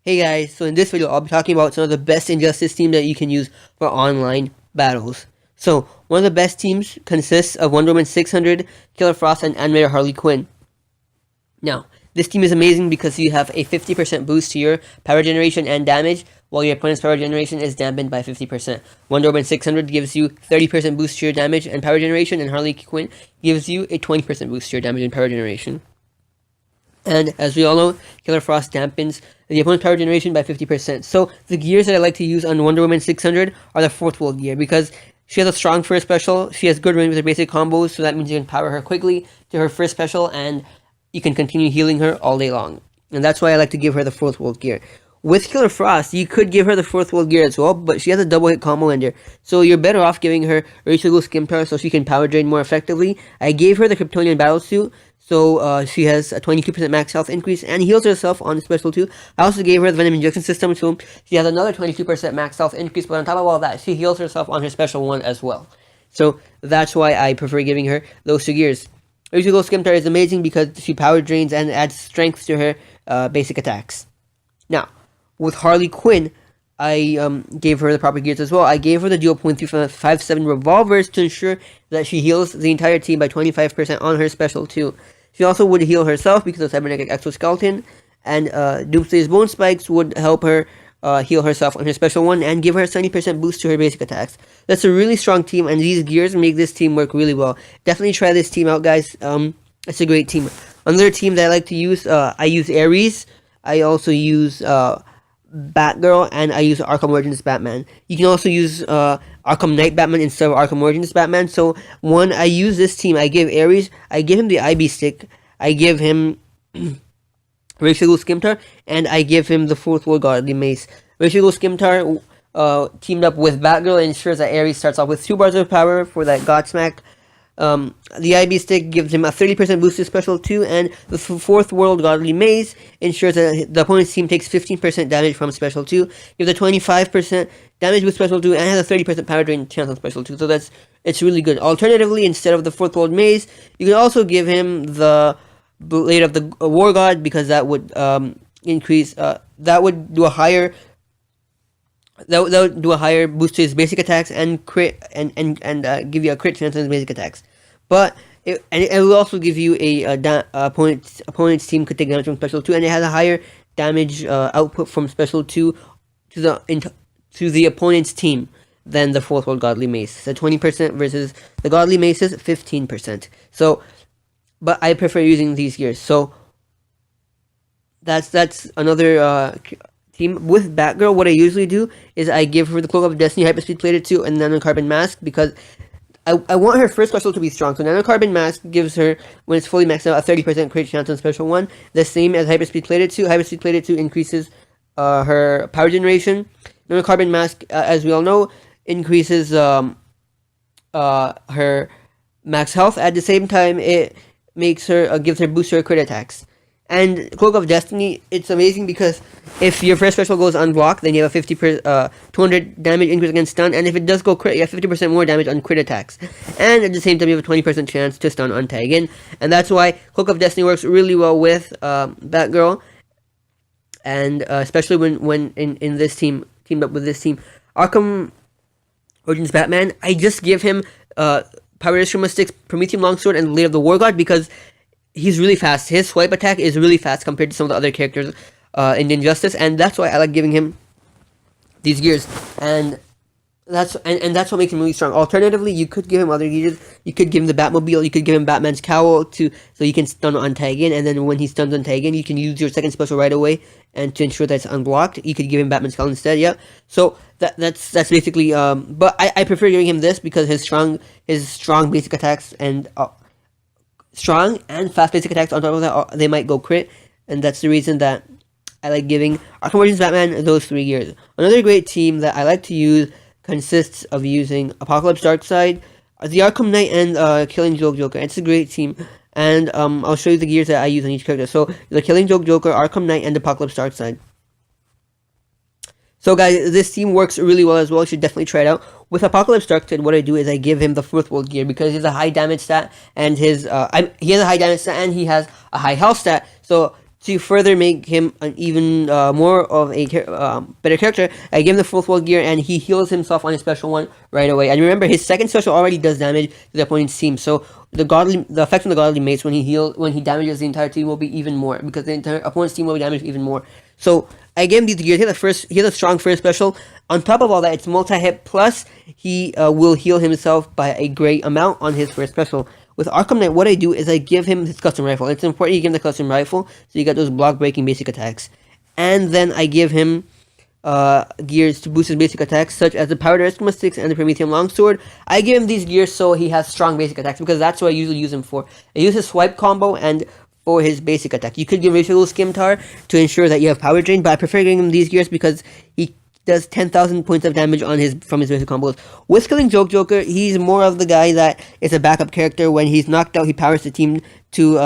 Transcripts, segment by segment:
Hey guys, so in this video I'll be talking about some of the best Injustice teams that you can use for online battles. So, one of the best teams consists of Wonder Woman 600, Killer Frost, and Animator Harley Quinn. Now, this team is amazing because you have a 50% boost to your power generation and damage, while your opponent's power generation is dampened by 50%. Wonder Woman 600 gives you 30% boost to your damage and power generation, and Harley Quinn gives you a 20% boost to your damage and power generation. And as we all know, Killer Frost dampens the opponent's power generation by 50%. So the gears that I like to use on Wonder Woman 600 are the fourth wall gear because she has a strong first special. She has good range with her basic combos, so that means you can power her quickly to her first special, and you can continue healing her all day long. And that's why I like to give her the fourth wall gear. With Killer Frost, you could give her the fourth wall gear as well, but she has a double hit combo ender, so you're better off giving her Rachel SCIMITAR so she can power drain more effectively. I gave her the Kryptonian battlesuit, so she has a 22% max health increase and heals herself on special 2. I also gave her the Venom injection system, so she has another 22% max health increase, but on top of all that, she heals herself on her special 1 as well. So that's why I prefer giving her those two gears. Rachel SCIMITAR is amazing because she power drains and adds strength to her basic attacks. Now, with Harley Quinn, I gave her the proper gears as well. I gave her the dual .357 revolvers to ensure that she heals the entire team by 25% on her special 2. She also would heal herself because of cybernetic exoskeleton, and Doomsday's bone spikes would help her heal herself on her special 1 and give her a 70% boost to her basic attacks. That's a really strong team, and these gears make this team work really well. Definitely try this team out, guys. It's a great team. Another team that I like to use, I use Ares. I also use Batgirl, and I use Arkham Origins Batman. You can also use Arkham Knight Batman instead of Arkham Origins Batman. So when I use this team, I give Ares, I give him the IB stick, I give him Rachel SCIMITAR, and I give him the fourth wall godly mace. Rachel SCIMITAR teamed up with Batgirl ensures that Ares starts off with 2 bars of power for that Godsmack. The IB stick gives him a 30% boost to special 2, and the fourth world godly mace ensures that the opponent's team takes 15% damage from special 2, gives a 25% damage with special 2, and has a 30% power drain chance on special 2, so it's really good. Alternatively, instead of the fourth world mace, you can also give him the Blade of the War God, because that would increase, that would do a higher boost to his basic attacks and crit and give you a crit chance on his basic attacks. But it will also give you a opponent's team could take damage from special 2, and it has a higher damage output from special 2 to the opponent's team than the fourth world godly mace. So 20% versus the godly mace's 15%. So, but I prefer using these gears. So that's another team. With Batgirl, what I usually do is I give her the Cloak of Destiny, Hyperspeed Plated 2, and Nanocarbon Mask, because I want her first special to be strong. So Nanocarbon Mask gives her, when it's fully maxed out, a 30% crit chance on special 1, the same as Hyperspeed Plated 2. Hyperspeed Plated 2 increases her power generation. Nanocarbon Mask, as we all know, increases her max health. At the same time, it makes her gives her boost to her crit attacks. And Cloak of Destiny, it's amazing because if your first special goes unblocked, then you have a 200 damage increase against stun, and if it does go crit, you have 50% more damage on crit attacks. And at the same time, you have a 20% chance to stun on tag in, and that's why Cloak of Destiny works really well with Batgirl, and especially when in this teamed up with this team. Arkham Origins Batman, I just give him Power Instrument Sticks, Prometheum Longsword, and Blade of the War God because he's really fast. His swipe attack is really fast compared to some of the other characters in Injustice, and that's why I like giving him these gears. And that's what makes him really strong. Alternatively, you could give him other gears. You could give him the Batmobile. You could give him Batman's cowl so you can stun on tag in, and then when he stuns on tag in, you can use your second special right away, and to ensure that it's unblocked, you could give him Batman's cowl instead. Yep. So that's basically. But I prefer giving him this because his strong basic attacks and strong and fast basic attacks on top of that, they might go crit, and that's the reason that I like giving Arkham Origins Batman those 3 gears. Another great team that I like to use consists of using Apocalypse Darkseid, the Arkham Knight, and Killing Joke Joker. It's a great team, and I'll show you the gears that I use on each character. So the Killing Joke Joker, Arkham Knight, and Apocalypse Darkseid. So guys, this team works really well as well. You should definitely try it out. With Apocalypse Darkseid, what I do is I give him the fourth world gear because he has a high damage stat, and he has a high damage stat and he has a high health stat. So to further make him an even more of a better character, I give him the fourth wall gear, and he heals himself on his special one right away. And remember, his second special already does damage to the opponent's team, so the effect on the godly mates when he damages the entire team will be even more, because the entire opponent's team will be damaged even more. So I give him these gears. He has a strong first special. On top of all that, it's multi-hit, plus he will heal himself by a great amount on his first special. With Arkham Knight, what I do is I give him his custom rifle. It's important you give him the custom rifle, so you get those block-breaking basic attacks. And then I give him gears to boost his basic attacks, such as the Powdered Eskimo Sticks and the Promethean Longsword. I give him these gears so he has strong basic attacks, because that's what I usually use him for. I use his swipe combo and for his basic attack. You could give Rachel Scimitar to ensure that you have power drain, but I prefer giving him these gears because he does 10,000 points of damage on from his basic combos. With killing Joker, he's more of the guy that is a backup character. When he's knocked out, he powers the team to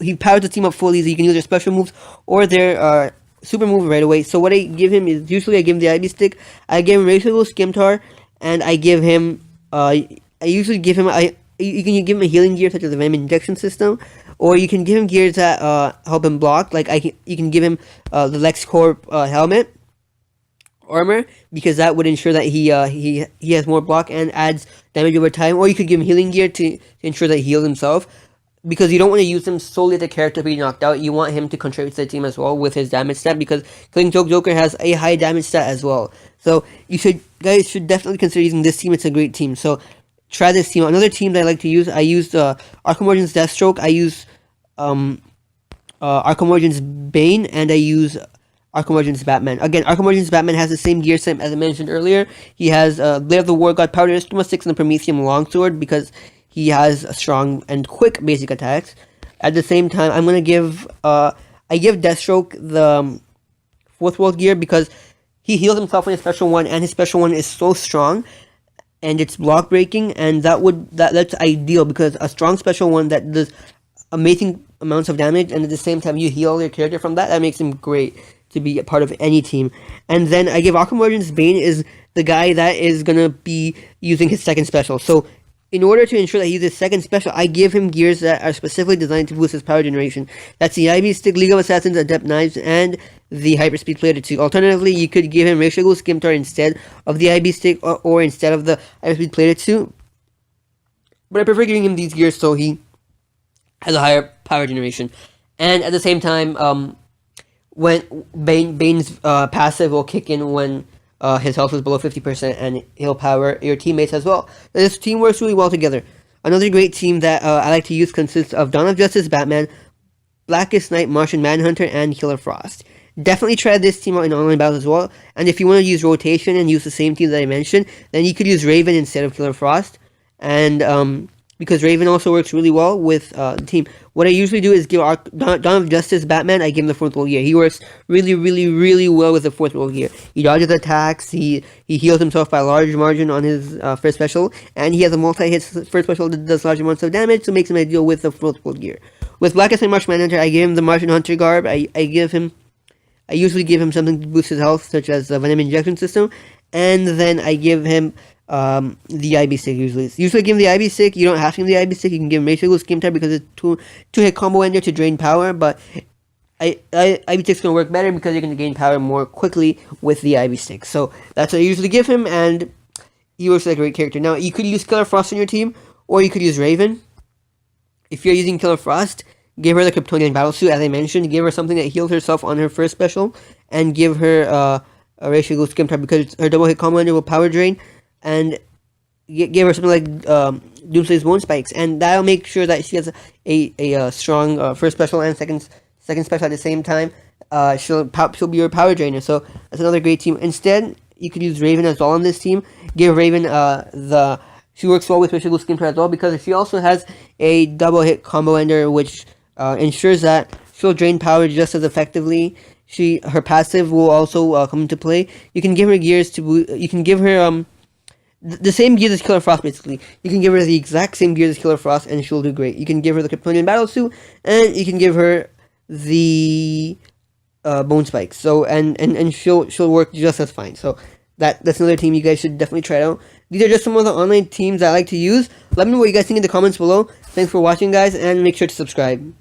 he powers the team up fully, so you can use their special moves or their super move right away. So what I give him is, usually I give him the IB stick, I give him Rachel Scimitar, and I give him I usually give him you can give him a healing gear such as the Venom injection system, or you can give him gears that help him block. Like you can give him the LexCorp helmet armor, because that would ensure that he has more block and adds damage over time. Or you could give him healing gear to ensure that he heals himself, because you don't want to use him solely as a character to be knocked out. You want him to contribute to the team as well with his damage stat, because killing Joker has a high damage stat as well. So guys should definitely consider using this team. It's a great team. So try this team. Another team that I like to use, I use Arkham Origins Deathstroke, I use Arkham Origins Bane, and I use Arkham Origins Batman. Again, Arkham Origins Batman has the same gear set as I mentioned earlier. He has Blade of the War God, Powdered Eskimo Sticks, and the Promethean Longsword, because he has a strong and quick basic attacks. At the same time, I'm gonna give I give Deathstroke the fourth world gear, because he heals himself in his special one, and his special one is so strong, and it's block breaking, and that's ideal, because a strong special one that does amazing amounts of damage, and at the same time you heal your character from that makes him great to be a part of any team. And then I give Arkham Origins Bane is the guy that is gonna be using his second special. So in order to ensure that he uses second special, I give him gears that are specifically designed to boost his power generation. That's the IB Stick, League of Assassins, Adept Knives, and the Hyperspeed Plater 2. Alternatively, you could give him Rachel Scimitar instead of the IB Stick, or instead of the Hyperspeed Plater 2. But I prefer giving him these gears so he has a higher power generation. And at the same time, when Bane's passive will kick in when his health is below 50%, and he'll power your teammates as well. This team works really well together. Another great team that I like to use consists of Dawn of Justice Batman, Blackest Night Martian Manhunter, and Killer Frost. Definitely try this team out in online battles as well. And if you want to use rotation and use the same team that I mentioned, then you could use Raven instead of Killer Frost. And because Raven also works really well with the team. What I usually do is give Dawn of Justice Batman, I give him the fourth world gear. He works really, really, really well with the fourth world gear. He dodges attacks, he heals himself by a large margin on his first special, and he has a multi-hit first special that does large amounts of damage, so makes him ideal with the fourth world gear. With Blackest Night Martian Manhunter, I give him the Martian Hunter garb. I usually give him something to boost his health, such as the Venom injection system, and then I give him the IB stick usually. Usually give him the IB stick. You don't have to give him the IB stick. You can give him Rachel Scimitar because it's two-hit combo ender to drain power, but IB stick's gonna work better because you're gonna gain power more quickly with the IB stick. So that's what I usually give him, and he works like a great character. Now you could use Killer Frost on your team, or you could use Raven. If you're using Killer Frost, give her the Kryptonian battlesuit, as I mentioned. Give her something that heals herself on her first special, and give her a Rachel Scimitar because her double hit combo ender will power drain. And give her something like Doomslay's Bone Spikes, and that'll make sure that she has a strong first special and second special at the same time. She'll be your power drainer, so that's another great team. Instead, you could use Raven as well on this team. Give Raven she works well with Rachel Scimitar as well, because she also has a double hit combo ender, which ensures that she'll drain power just as effectively. Her passive will also come into play. You can give her gears you can give her the same gears as Killer Frost, basically. You can give her the exact same gears as Killer Frost, and she'll do great. You can give her the Kryptonian battlesuit, and you can give her the Bone Spikes. So and she'll work just as fine. So that's another team you guys should definitely try out. These are just some of the online teams that I like to use. Let me know what you guys think in the comments below. Thanks for watching, guys, and make sure to subscribe.